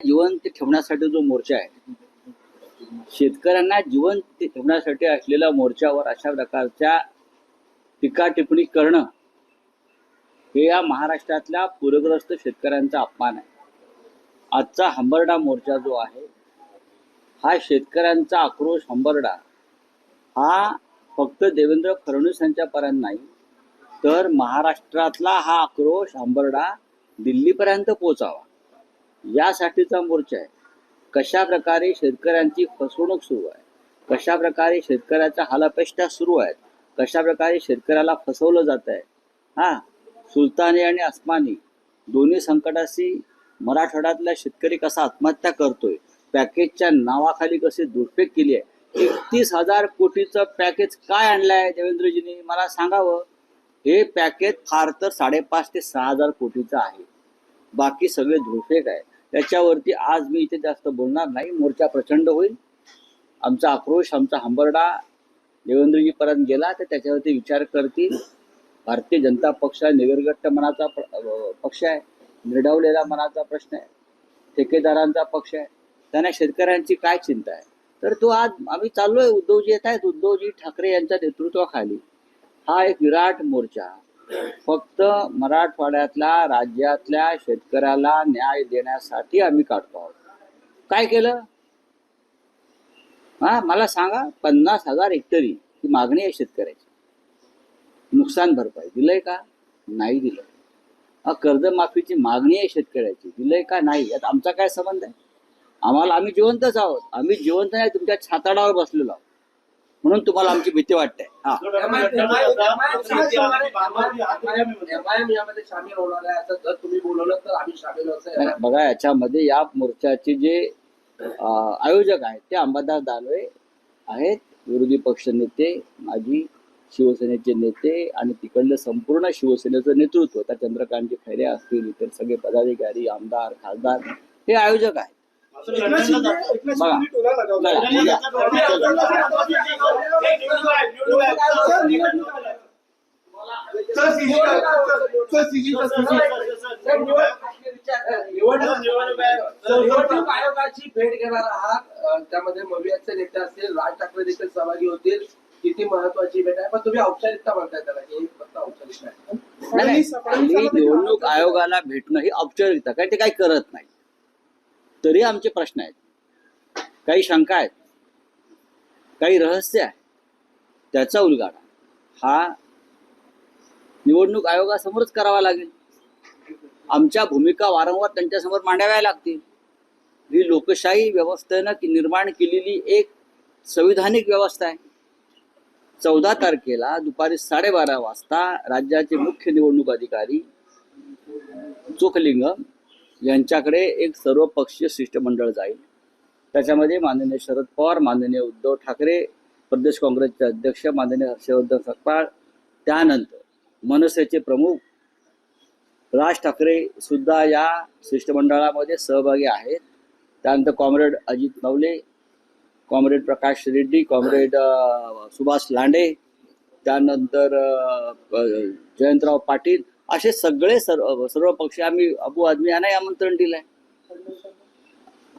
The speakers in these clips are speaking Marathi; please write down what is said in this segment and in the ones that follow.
जिवंत ठेवण्यासाठी जो मोर्चा आहे, शेतकऱ्यांना जिवंत ठेवण्यासाठी असलेल्या मोर्चावर अशा प्रकारच्या टीका टिप्पणी करणं हे या महाराष्ट्रातल्या पूरग्रस्त शेतकऱ्यांचा अपमान आहे. आजचा हंबरडा मोर्चा जो आहे हा शेतकऱ्यांचा आक्रोश हंबरडा हा फक्त देवेंद्र फडणवीस यांच्यापर्यंत नाही, तर महाराष्ट्रातला हा आक्रोश हंबरडा दिल्लीपर्यंत पोहोचावा यासाठीचा मोर्चा आहे. कशा प्रकारे शेतकऱ्यांची फसवणूक सुरू आहे, कशा प्रकारे शेतकऱ्याच्या हालापेष्टा सुरू आहेत, कशा प्रकारे शेतकऱ्याला फसवलं जात आहे. सुलतानी आणि अस्मानी दोन्ही संकटाशी मराठवाड्यातला शेतकरी कसा आत्महत्या करतोय, पॅकेजच्या नावाखाली कशी दुर्फेक केली आहे. 31,000 कोटीचं पॅकेज काय आणलंय देवेंद्रजींनी मला सांगावं. हे पॅकेज फार तर 5,500 ते 6,000 कोटीचं आहे, बाकी सगळे धुळफेक आहे. त्याच्यावरती आज मी इथे जास्त बोलणार नाही. मोर्चा प्रचंड होईल. आमचा आक्रोश, आमचा हंबरडा देवेंद्रजी पर्यंत गेला तर त्याच्यावरती विचार करतील. भारतीय जनता पक्ष निगरगट्ट मनाचा पक्ष आहे, निर्डावलेला मनाचा प्रश्न आहे, ठेकेदारांचा पक्ष आहे. त्यांना शेतकऱ्यांची काय चिंता आहे. तर तो आज आम्ही चाललोय. उद्धवजी येत आहेत, उद्धवजी ठाकरे यांच्या नेतृत्वाखाली हा एक विराट मोर्चा फक्त मराठवाड्यातल्या राज्यातल्या शेतकऱ्याला न्याय देण्यासाठी आम्ही काढतो आहोत. काय केलं मला सांगा. 50,000 हेक्टरी ही मागणी आहे शेतकऱ्याची. नुकसान भरपाई दिलंय का? नाही दिलं. कर्जमाफीची मागणी आहे शेतकऱ्याची, दिलंय का? नाही. यात आमचा काय संबंध आहे? आम्ही जिवंतच आहोत. आम्ही जिवंत नाही, तुमच्या छाताडावर बसलेलो आहोत, म्हणून तुम्हाला आमची भीती वाटते. बघा, याच्यामध्ये या मोर्चाचे जे आयोजक आहेत ते अंबादास दानवे आहेत, विरोधी पक्ष नेते, माजी शिवसेनेचे नेते आणि तिकडलं संपूर्ण शिवसेनेचं नेतृत्व, त्या चंद्रकांतजी खैरे असतील, इतर सगळे पदाधिकारी, आमदार, खासदार हे आयोजक आहेत. निवडणूक आयोगाची भेट घेणार आहात, त्यामध्ये मवियाचे नेते असतील, राज ठाकरे देखील सहभागी होतील. किती महत्वाची भेट आहे, पण तुम्ही औपचारिकता म्हणताय त्याला की फक्त औपचारिकता आहे. निवडणूक आयोगाला भेटणं ही औपचारिकता काय, ते काही करत नाही. तरी आमचे प्रश्न आहेत, काही शंका आहेत, काही रहस्य आहे. त्याचा उलगडा हा निवडणूक आयोगासमोरच करावा लागेल. आमच्या भूमिका वारंवार त्यांच्यासमोर मांडाव्या लागतील. ही लोकशाही व्यवस्थेनं निर्माण केलेली एक संविधानिक व्यवस्था आहे. 14 तारखेला दुपारी 12:30 वाजता राज्याचे मुख्य निवडणूक अधिकारी चोखलिंगम यांच्याकडे एक सर्वपक्षीय शिष्टमंडळ जाईल. त्याच्यामध्ये माननीय शरद पवार, माननीय उद्धव ठाकरे, प्रदेश काँग्रेसचे अध्यक्ष माननीय हर्षवर्धन सपकाळ, त्यानंतर मनसेचे प्रमुख राज ठाकरे सुद्धा या शिष्टमंडळामध्ये सहभागी आहेत. त्यानंतर कॉम्रेड अजित नवले, कॉम्रेड प्रकाश रेड्डी, कॉम्रेड सुभाष लांडे, त्यानंतर जयंतराव पाटील, असे सगळे सर्व पक्ष, आम्ही अबू आदमी यांना आमंत्रण दिलंय.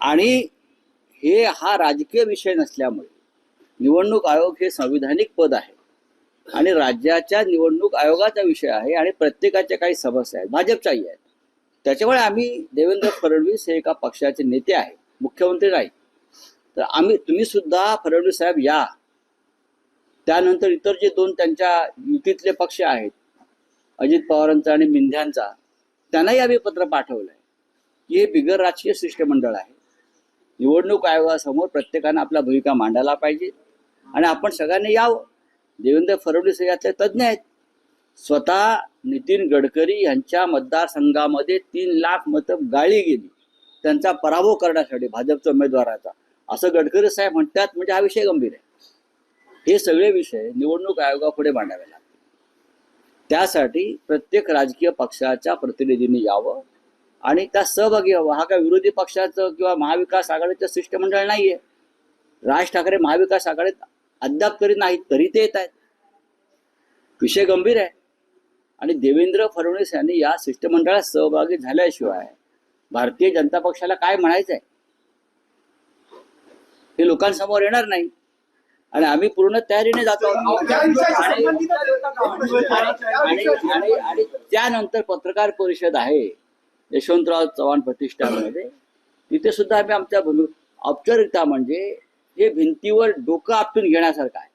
आणि हा राजकीय विषय नसल्यामुळे निवडणूक आयोग हे संविधानिक पद आहे आणि राज्याच्या निवडणूक आयोगाचा विषय आहे आणि प्रत्येकाच्या काही समस्या आहेत, भाजपच्याही आहेत. त्याच्यामुळे आम्ही देवेंद्र फडणवीस हे एका पक्षाचे नेते आहेत, मुख्यमंत्री नाही. तर तुम्ही सुद्धा फडणवीस साहेब या. त्यानंतर इतर जे 2 त्यांच्या युतीतले पक्ष आहेत, अजित पवारांचा आणि मिंध्यांचा, त्यांनाही आम्ही पत्र पाठवलंय की हे बिगर राजकीय शिष्टमंडळ आहे. निवडणूक आयोगासमोर प्रत्येकानं आपल्या भूमिका मांडायला पाहिजे आणि आपण सगळ्यांनी यावं. देवेंद्र फडणवीस यातले तज्ज्ञ आहेत. स्वतः नितीन गडकरी यांच्या मतदारसंघामध्ये 3 लाख मतं गाळली गेली त्यांचा पराभव करण्यासाठी भाजपच्या उमेदवाराचा, असं गडकरी साहेब म्हणतात. म्हणजे हा विषय गंभीर आहे. हे सगळे विषय निवडणूक आयोगापुढे मांडावे लागतील. त्यासाठी प्रत्येक राजकीय पक्षाच्या प्रतिनिधींनी यावं आणि त्या सहभागी व्हावं. हा काय विरोधी पक्षाचं किंवा महाविकास आघाडीचं शिष्टमंडळ नाहीये. राज ठाकरे महाविकास आघाडीत अद्याप तरी नाहीत, तरी ते येत आहेत. विषय गंभीर आहे आणि देवेंद्र फडणवीस यांनी या शिष्टमंडळात सहभागी झाल्याशिवाय भारतीय जनता पक्षाला काय म्हणायचं आहे हे लोकांसमोर येणार नाही आणि आम्ही पूर्ण तयारीने जातो आणि त्यानंतर पत्रकार परिषद आहे यशवंतराव चव्हाण प्रतिष्ठानमध्ये, तिथे सुद्धा आम्ही आमच्या औपचारिकता म्हणजे हे भिंतीवर डोकं आपटून घेण्यासारखं आहे.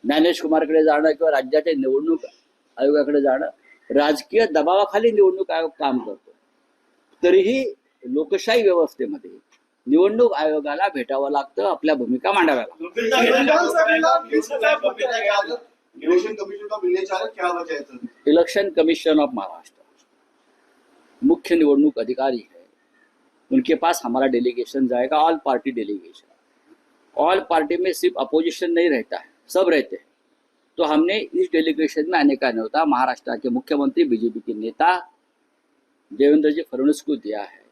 ज्ञानेश कुमारकडे जाणं किंवा राज्याच्या निवडणूक आयोगाकडे जाणं, राजकीय दबावाखाली निवडणूक आयोग काम करतो. तरीही लोकशाही व्यवस्थेमध्ये निवडणूक आयोगाला भेटावं लागतं, आपल्या भूमिका मांडाव्या लागतात. इलेक्शन कमीशन ऑफ महाराष्ट्र मुख्य निवडणूक अधिकारी है, उनके पास हमारा डेलीगेशन जाएगा, all party delegation. All party में सिर्फ अपोजिशन नहीं रहता है, सब रहते हैं। तो हमने इस डेलीगेशन में आने का न्योता महाराष्ट्र के मुख्यमंत्री बीजेपी के नेता देवेंद्र जी फडणवीस को दिया है।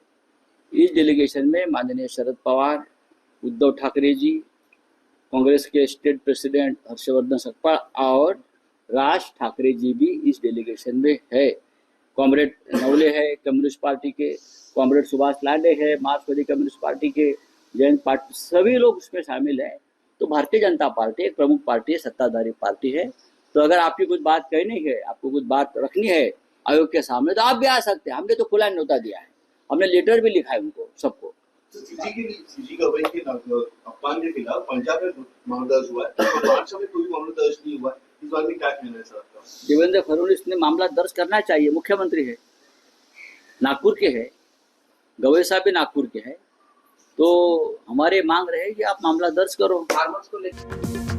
इस डेलीगेशन में माननीय शरद पवार, उद्धव ठाकरे जी, कांग्रेस के स्टेट प्रेसिडेंट हर्षवर्धन सकपाल और राज ठाकरे जी भी इस डेलीगेशन में है। कॉमरेड नवले है कम्युनिस्ट पार्टी के, कॉमरेड सुभाष लांडे है मार्क्सवादी कम्युनिस्ट पार्टी के, जैन पार्टी, सभी लोग उसमें शामिल है। तो भारतीय जनता पार्टी एक प्रमुख पार्टी है, सत्ताधारी पार्टी है। तो अगर आपकी कुछ बात कहनी है, आपको कुछ बात रखनी है आयोग के सामने, तो आप भी आ सकते हैं। हमने तो खुला न्योता दिया है, हमने लेटर भी लिखा है उनको सबको। सीजी गवई के अपमान के खिलाफ पंजाब में मामला दर्ज हुआ है, तो महाराष्ट्र में कोई मामला दर्ज नहीं हुआ। इस बारे में क्या कहना है सर आपका? देवेंद्र फडणवीस ने मामला दर्ज करना चाहिए, मुख्यमंत्री है, नागपुर के है, गवई साहब भी नागपुर के है। तो हमारे मांग रहे कि आप मामला दर्ज करो। फार्मर्स को लेकर